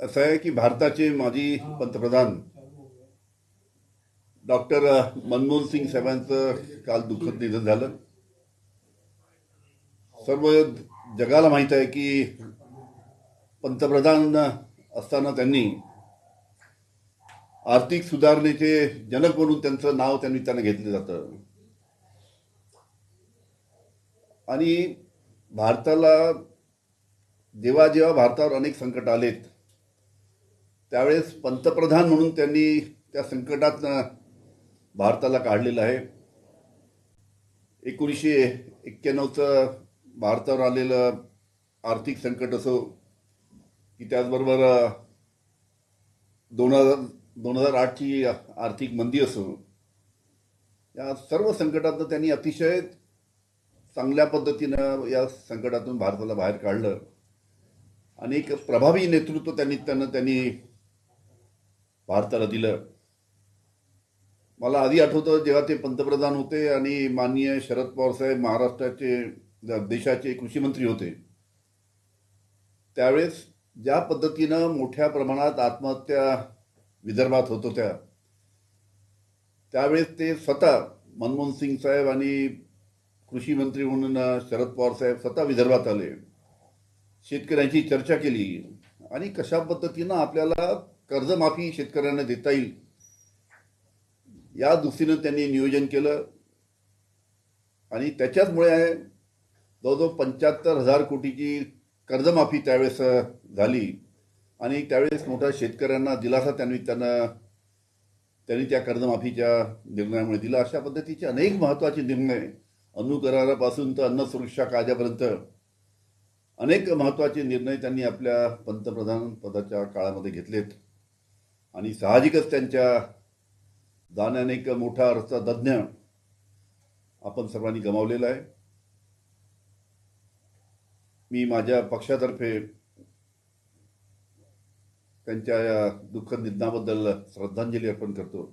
असं आहे की भारताचे माजी पंतप्रधान डॉक्टर मनमोहन सिंग साहेबांचं काल दुःखद निधन झालं. सर्व जगाला माहीत आहे की पंतप्रधान असताना त्यांनी आर्थिक सुधारणेचे जनक म्हणून त्यांचं नाव त्यांनी घेतलं जातं. आणि भारताला जेव्हा जेव्हा भारतावर अनेक संकट आलेत त्यावेळेस पंतप्रधान म्हणून त्यांनी त्या संकटातनं भारताला काढलेलं आहे. 1991चं भारतावर आलेलं आर्थिक संकट असो की त्याचबरोबर 2008ची आर्थिक मंदी असो, या सर्व संकटातनं त्यांनी अतिशय चांगल्या पद्धतीनं या संकटातून भारताला बाहेर काढलं आणि एक प्रभावी नेतृत्व त्यांनी भारताला दिलं. मला आधी आठवतं जेव्हा ते पंतप्रधान होते आणि माननीय शरद पवार साहेब महाराष्ट्राचे देशाचे कृषी मंत्री होते, त्यावेळेस ज्या पद्धतीनं मोठ्या प्रमाणात आत्महत्या विदर्भात होत होत्या, त्यावेळेस ते स्वतः मनमोहन सिंग साहेब आणि कृषी मंत्री म्हणून शरद पवार साहेब स्वतः विदर्भात आले, शेतकऱ्यांची चर्चा केली आणि कशा पद्धतीनं आपल्याला कर्जमाफी शेतकऱ्यांना देता येईल या दृष्टीनं त्यांनी नियोजन केलं. आणि त्याच्याचमुळे जवळजवळ 75,000 कोटीची कर्जमाफी त्यावेळेस झाली आणि त्यावेळेस मोठ्या शेतकऱ्यांना दिलासा त्यांनी त्या कर्जमाफीच्या निर्णयामुळे दिला. अशा पद्धतीचे अनेक महत्त्वाचे निर्णय, अन्न करारापासून तर अन्न सुरक्षा कायद्यापर्यंत अनेक महत्त्वाचे निर्णय त्यांनी आपल्या पंतप्रधान पदाच्या काळामध्ये घेतलेत. आणि साहजिकच त्यांच्या जाण्याने एक मोठा अर्थतज्ञ आपण सर्वांनी गमावलेला आहे. मी माझ्या पक्षातर्फे त्यांच्या या दुःखद निधनाबद्दल श्रद्धांजली अर्पण करतो.